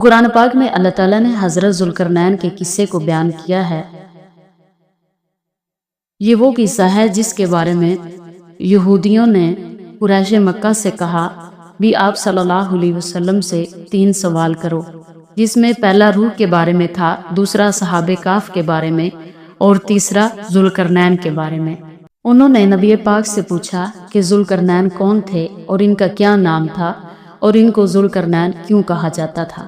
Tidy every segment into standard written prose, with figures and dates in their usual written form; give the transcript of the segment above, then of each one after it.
قرآن پاک میں اللہ تعالیٰ نے حضرت ذوالقرنین کے قصے کو بیان کیا ہے۔ یہ وہ قصہ ہے جس کے بارے میں یہودیوں نے قریش مکہ سے کہا بھی آپ صلی اللہ علیہ وسلم سے 3 سوال کرو، جس میں پہلا روح کے بارے میں تھا، دوسرا صحابہ کہف کے بارے میں اور تیسرا ذوالقرنین کے بارے میں۔ انہوں نے نبی پاک سے پوچھا کہ ذوالقرنین کون تھے اور ان کا کیا نام تھا اور ان کو ذوالقرنین کیوں کہا جاتا تھا۔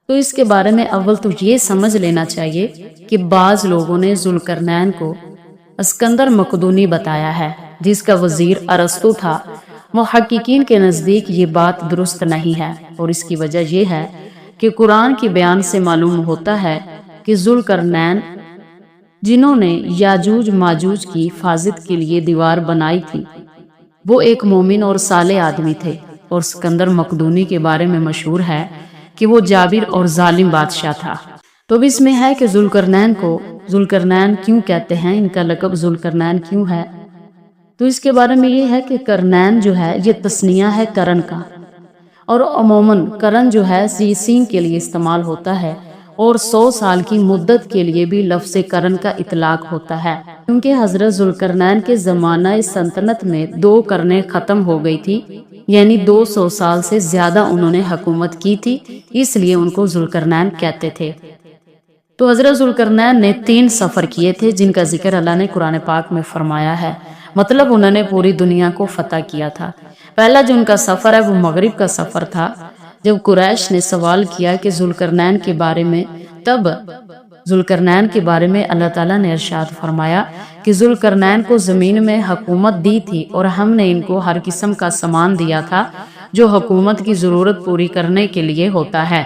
تو اس کے بارے میں اول تو یہ سمجھ لینا چاہیے کہ بعض لوگوں نے ذوالقرنین کو اسکندر مقدونی بتایا ہے، جس کا وزیر ارسطو تھا۔ محققین کے نزدیک یہ بات درست نہیں ہے، اور اس کی وجہ یہ ہے کہ قرآن کے بیان سے معلوم ہوتا ہے کہ ذوالقرنین جنہوں نے یاجوج ماجوج کی حفاظت کے لیے دیوار بنائی تھی، وہ ایک مومن اور صالح آدمی تھے، اور اسکندر مقدونی کے بارے میں مشہور ہے کہ وہ جابر اور ظالم بادشاہ تھا۔ تو اب اس میں ہے کہ ذوالقرنین کو ذوالقرنین کیوں کہتے ہیں، ان کا لقب ذوالقرنین کیوں ہے۔ تو اس کے بارے میں یہ ہے کہ قرنین جو ہے یہ تثنیہ ہے کرن کا، اور عموماً کرن جو ہے سین کے لیے استعمال ہوتا ہے، اور 100 سال کی مدت کے لیے بھی لفظ کرن کا اطلاق ہوتا ہے، کیونکہ حضرت ذوالقرنین کے زمانہ سلطنت میں 2 قرنیں ختم ہو گئی تھی، یعنی 200 سال سے زیادہ انہوں نے حکومت کی تھی، اس لیے ان کو ذوالقرنین کہتے تھے۔ تو حضرت ذوالقرنین نے 3 سفر کیے تھے، جن کا ذکر اللہ نے قرآن پاک میں فرمایا ہے، مطلب انہوں نے پوری دنیا کو فتح کیا تھا۔ پہلا جو ان کا سفر ہے وہ مغرب کا سفر تھا، جب قریش نے سوال کیا کہ ذوالقرنین کے بارے میں، تب ذوالقرنین کے بارے میں اللہ تعالیٰ نے ارشاد فرمایا کہ ذوالقرنین کو زمین میں حکومت دی تھی، اور ہم نے ان کو ہر قسم کا سامان دیا تھا جو حکومت کی ضرورت پوری کرنے کے لیے ہوتا ہے۔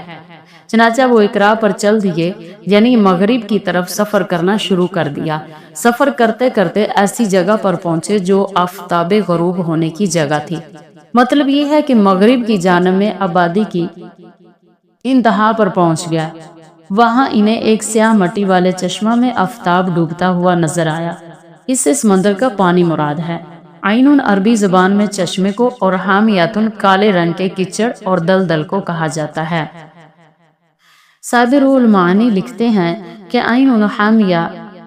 چنانچہ وہ اقرا پر چل دیے، یعنی مغرب کی طرف سفر کرنا شروع کر دیا۔ سفر کرتے کرتے ایسی جگہ پر پہنچے جو آفتاب غروب ہونے کی جگہ تھی، مطلب یہ ہے کہ مغرب کی جانب میں آبادی کی انتہا پر پہنچ گیا۔ وہاں انہیں ایک سیاہ مٹی والے چشمہ میں آفتاب ڈوبتا ہوا نظر آیا، اس سے سمندر کا پانی مراد ہے۔ عینٌ عربی زبان میں چشمے کو اور حامیاتن کالے رنگ کے کچڑ اور دلدل کو کہا جاتا ہے۔ صاحب روح المعانی لکھتے ہیں کہ عین حامیہ،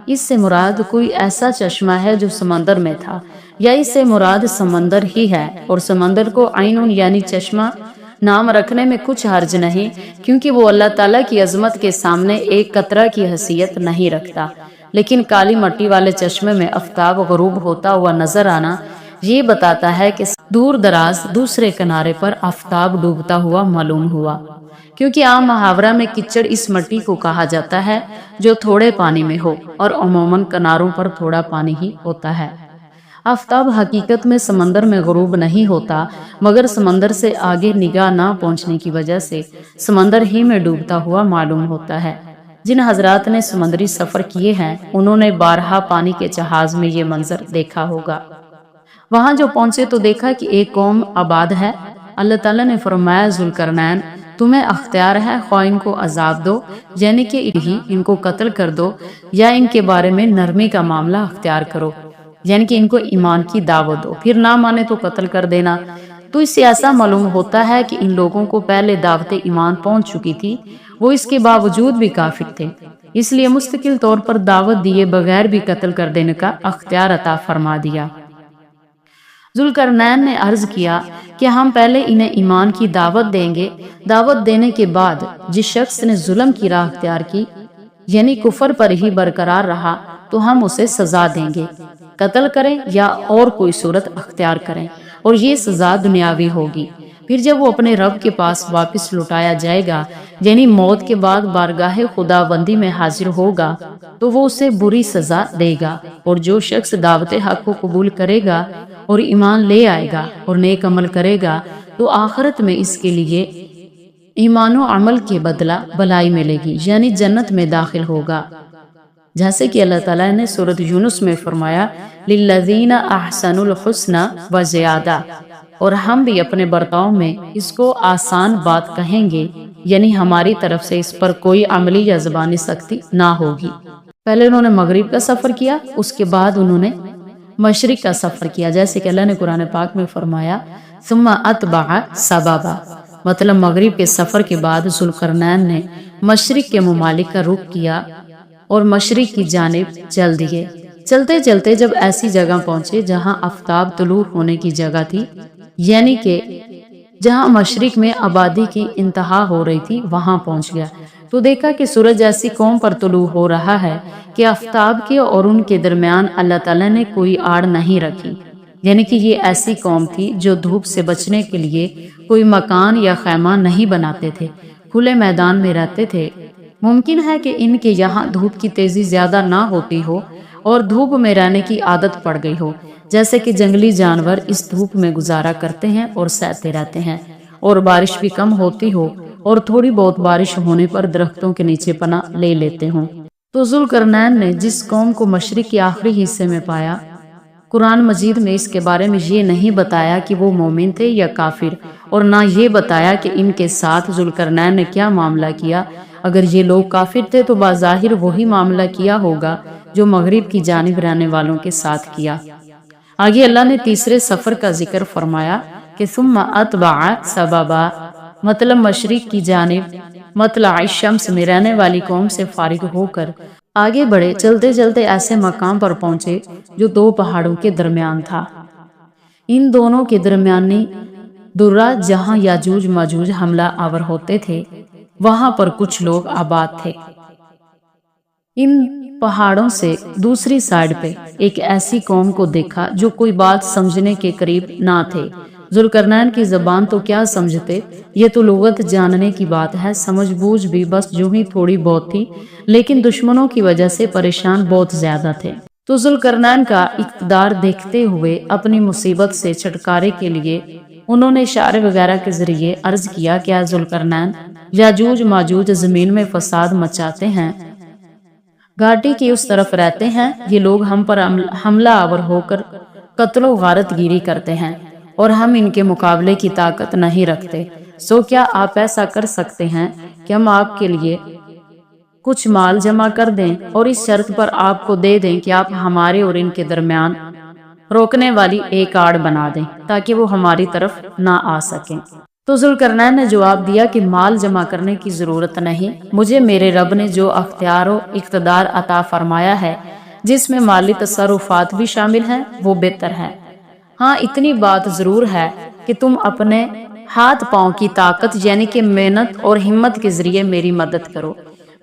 اس سے مراد کوئی ایسا چشمہ ہے جو سمندر میں تھا، یا اس سے مراد سمندر ہی ہے، اور سمندر کو عین یعنی چشمہ نام رکھنے میں کچھ حرج نہیں، کیونکہ وہ اللہ تعالیٰ کی عظمت کے سامنے ایک قطرہ کی حیثیت نہیں رکھتا۔ لیکن کالی مٹی والے چشمے میں آفتاب غروب ہوتا ہوا نظر آنا یہ بتاتا ہے کہ دور دراز دوسرے کنارے پر آفتاب ڈوبتا ہوا معلوم ہوا، کیونکہ عام محاورہ میں کچڑ اس مٹی کو کہا جاتا ہے جو تھوڑے پانی میں ہو، اور عموماً کناروں پر تھوڑا پانی ہی ہوتا ہے۔ آفتاب حقیقت میں سمندر میں غروب نہیں ہوتا، مگر سمندر سے آگے نگاہ نہ پہنچنے کی وجہ سے سمندر ہی میں ڈوبتا ہوا معلوم ہوتا ہے۔ جن حضرات نے سمندری سفر کیے ہیں انہوں نے بارہا پانی کے جہاز میں یہ منظر دیکھا ہوگا۔ وہاں جو پہنچے تو دیکھا کہ ایک قوم آباد ہے۔ اللہ تعالیٰ نے فرمایا ذوالقرنین تمہیں اختیار ہے، خواہ ان کو عذاب دو، یعنی کہ ان کو قتل کر دو، یا ان کے بارے میں نرمی کا معاملہ اختیار کرو، یعنی کہ ان کو ایمان کی دعوت دو، پھر نہ مانے تو قتل کر دینا۔ تو اس سے ایسا معلوم ہوتا ہے کہ ان لوگوں کو پہلے دعوت ایمان پہنچ چکی تھی، وہ اس کے باوجود بھی کافر تھے، اس لیے مستقل طور پر دعوت دیے بغیر بھی قتل کر دینے کا اختیار عطا فرما دیا۔ ذوالقرنین نے عرض کیا کہ ہم پہلے انہیں ایمان کی دعوت دیں گے، دعوت دینے کے بعد جس شخص نے ظلم کی راہ اختیار کی، یعنی کفر پر ہی برقرار رہا، تو ہم اسے سزا دیں گے، قتل کریں یا اور کوئی صورت اختیار کریں، اور یہ سزا دنیاوی ہوگی۔ پھر جب وہ اپنے رب کے پاس واپس لوٹایا جائے گا، یعنی موت کے بعد بارگاہ خداوندی میں حاضر ہوگا، تو وہ اسے بری سزا دے گا، اور جو شخص دعوت حق کو قبول کرے گا اور ایمان لے آئے گا اور نیک عمل کرے گا، تو آخرت میں اس کے لیے ایمان و عمل کے بدلہ بھلائی ملے گی، یعنی جنت میں داخل ہوگا، جیسے کہ اللہ تعالیٰ نے سورۃ یونس میں فرمایا للذین احسنوا الحسنی وزیادہ، اور ہم بھی اپنے برتاؤ میں اس کو آسان بات کہیں گے، یعنی ہماری طرف سے اس پر کوئی عملی یا زبانی سختی نہ ہوگی۔ پہلے انہوں نے مغرب کا سفر کیا، اس کے بعد انہوں نے مشرق کا سفر کیا، جیسے کہ اللہ نے قرآن پاک میں فرمایا ثم اتبع سببا، مطلب مغرب کے سفر کے بعد ذوالقرنین نے مشرق کے ممالک کا رخ کیا اور مشرق کی جانب چل دیے۔ چلتے چلتے جب ایسی جگہ پہنچے جہاں آفتاب طلوع ہونے کی جگہ تھی، یعنی کہ جہاں مشرق میں آبادی کی انتہا ہو رہی تھی، وہاں پہنچ گیا تو دیکھا کہ سورج ایسی قوم پر طلوع ہو رہا ہے کہ آفتاب کے اور ان کے درمیان اللہ تعالیٰ نے کوئی آڑ نہیں رکھی، یعنی کہ یہ ایسی قوم تھی جو دھوپ سے بچنے کے لیے کوئی مکان یا خیمہ نہیں بناتے تھے، کھلے میدان میں رہتے تھے۔ ممکن ہے کہ ان کے یہاں دھوپ کی تیزی زیادہ نہ ہوتی ہو اور دھوپ میں رہنے کی عادت پڑ گئی ہو، جیسے کہ جنگلی جانور اس دھوپ میں گزارا کرتے ہیں اور سہتے رہتے ہیں، اور بارش بھی کم ہوتی ہو اور تھوڑی بہت بارش ہونے پر درختوں کے نیچے پناہ لے لیتے ہوں۔ تو ذوالقرنین نے جس قوم کو مشرق کے آخری حصے میں پایا، قرآن مجید میں اس کے بارے میں یہ نہیں بتایا کہ وہ مومن تھے یا کافر، اور نہ یہ بتایا کہ ان کے ساتھ ذوالقرنین نے کیا معاملہ کیا۔ اگر یہ لوگ کافر تھے تو بظاہر وہی معاملہ کیا ہوگا جو مغرب کی جانب رہنے والوں کے ساتھ کیا۔ آگے اللہ نے تیسرے سفر کا ذکر فرمایا کہ ثم اتبع سببا، مطلب مشرق کی جانب مطلع الشمس میں رہنے والی قوم سے فارغ ہو کر آگے بڑھے۔ چلتے چلتے ایسے مقام پر پہنچے جو دو پہاڑوں کے درمیان تھا۔ ان دونوں کے درمیانی درہ جہاں یاجوج ماجوج حملہ آور ہوتے تھے، وہاں پر کچھ لوگ آباد تھے۔ ان پہاڑوں سے دوسری سائیڈ پہ ایک ایسی قوم کو دیکھا جو کوئی بات سمجھنے کے قریب نہ تھے۔ ذوالقرنین کی زبان تو کیا سمجھتے، یہ تو لغت جاننے کی بات ہے، سمجھ بوجھ بھی بس جو ہی تھوڑی بہت تھی، لیکن دشمنوں کی وجہ سے پریشان بہت زیادہ تھے۔ تو ذوالقرنین کا اقتدار دیکھتے ہوئے اپنی مصیبت سے چھٹکارے کے لیے انہوں نے اشارے وغیرہ کے ذریعے عرض کیا کہ اے ذوالقرنین، یاجوج ماجوج زمین میں فساد مچاتے ہیں، گھاٹی کی اس طرف رہتے ہیں، یہ لوگ ہم پر حملہ آور ہو کر قتل و غارت گیری کرتے ہیں اور ہم ان کے مقابلے کی طاقت نہیں رکھتے، سو کیا آپ ایسا کر سکتے ہیں کہ ہم آپ کے لیے کچھ مال جمع کر دیں اور اس شرط پر آپ کو دے دیں کہ آپ ہمارے اور ان کے درمیان روکنے والی ایک آڑ بنا دیں تاکہ وہ ہماری طرف نہ آ سکیں۔ تو ذوالقرنین نے جواب دیا کہ مال جمع کرنے کی ضرورت نہیں، مجھے میرے رب نے جو اختیار و اقتدار عطا فرمایا ہے، جس میں مالی تصرفات بھی شامل ہیں، وہ بہتر ہے۔ ہاں اتنی بات ضرور ہے کہ تم اپنے ہاتھ پاؤں کی طاقت یعنی کہ محنت اور ہمت کے ذریعے میری مدد کرو،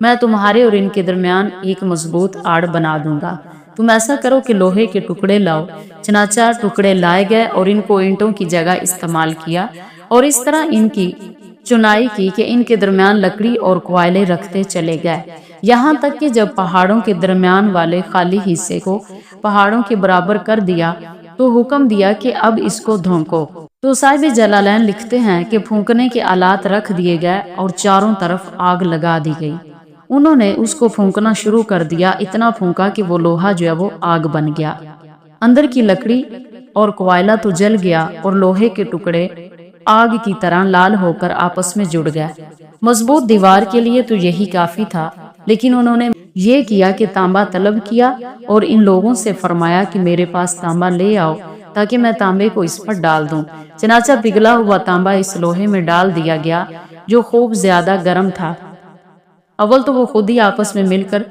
میں تمہارے اور ان کے درمیان ایک مضبوط آڑ بنا دوں گا۔ تم ایسا کرو کہ لوہے کے ٹکڑے لاؤ۔ چنانچہ ٹکڑے لائے گئے اور ان کو اینٹوں کی جگہ استعمال کیا اور اس طرح ان کی چنائی کی کہ ان کے درمیان لکڑی اور کوئلے رکھتے چلے گئے، یہاں تک کہ جب پہاڑوں کے درمیان والے خالی حصے کو پہاڑوں کے برابر کر دیا تو حکم دیا کہ اب اس کو دھونکو۔ تو صاحب جلالین لکھتے ہیں کہ پھونکنے کے آلات رکھ دیے گئے اور چاروں طرف آگ لگا دی گئی۔ انہوں نے اس کو پھونکنا شروع کر دیا، اتنا پھونکا کہ وہ لوہا جو ہے وہ آگ بن گیا، اندر کی لکڑی اور کوئلہ تو جل گیا اور لوہے کے ٹکڑے آگ کی طرح لال ہو کر آپس میں جڑ گئے۔ مضبوط دیوار کے لیے تو یہی کافی تھا، لیکن انہوں نے یہ کیا کہ تانبا طلب کیا اور ان لوگوں سے فرمایا کہ میرے پاس تانبا لے آؤ تاکہ میں تانبے کو اس پر ڈال دوں۔ چنانچہ پگھلا ہوا تانبا اس لوہے میں ڈال دیا گیا جو خوب زیادہ گرم تھا۔ اول تو وہ خود ہی آپس میں مل کر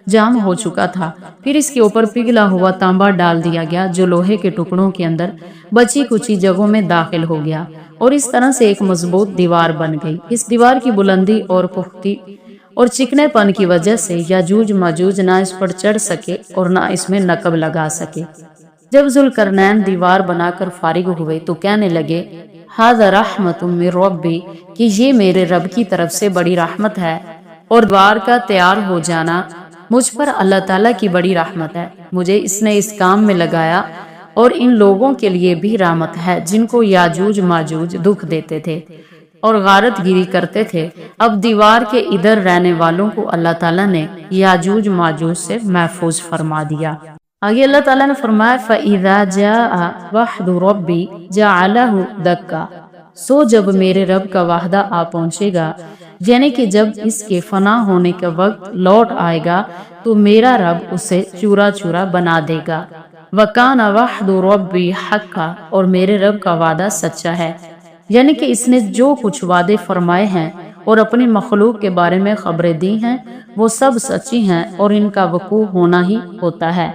جام ہو چکا تھا، پھر اس کے اوپر پگھلا ہوا تانبا ڈال دیا گیا جو لوہے کے ٹکڑوں کے اندر بچی کچی جگہوں میں داخل ہو گیا اور اس طرح سے ایک مضبوط دیوار بن گئی۔ اس دیوار کی بلندی اور پختی اور چکنے پن کی وجہ سے یاجوج ماجوج نہ اس پر چڑھ سکے اور نہ اس میں نقب لگا سکے۔ جب ذوالقرنین دیوار بنا کر فارغ ہوئے تو کہنے لگے، ھذا رحمت من ربی، کہ یہ میرے رب کی طرف سے بڑی رحمت ہے، اور دیوار کا تیار ہو جانا مجھ پر اللہ تعالیٰ کی بڑی رحمت ہے، مجھے اس نے اس کام میں لگایا اور ان لوگوں کے لیے بھی رحمت ہے جن کو یاجوج ماجوج دکھ دیتے تھے اور غارت گیری کرتے تھے۔ اب دیوار کے ادھر رہنے والوں کو اللہ تعالیٰ نے یاجوج ماجوج سے محفوظ فرما دیا۔ آگے اللہ تعالیٰ نے فرمایا فَإِذَا جَاءَ وَعْدُ رَبِّي جَعَلَهُ دَكَّا، سو جب میرے رب کا وعدہ آ پہنچے گا، یعنی کہ جب اس کے فنا ہونے کا وقت لوٹ آئے گا تو میرا رب اسے چورا چورا بنا دے گا۔ وَكَانَ وَعْدُ رَبِّي حَقًّا، اور میرے رب کا وعدہ سچا ہے، یعنی کہ اس نے جو کچھ وعدے فرمائے ہیں اور اپنی مخلوق کے بارے میں خبریں دی ہیں وہ سب سچی ہیں اور ان کا وقوع ہونا ہی ہوتا ہے۔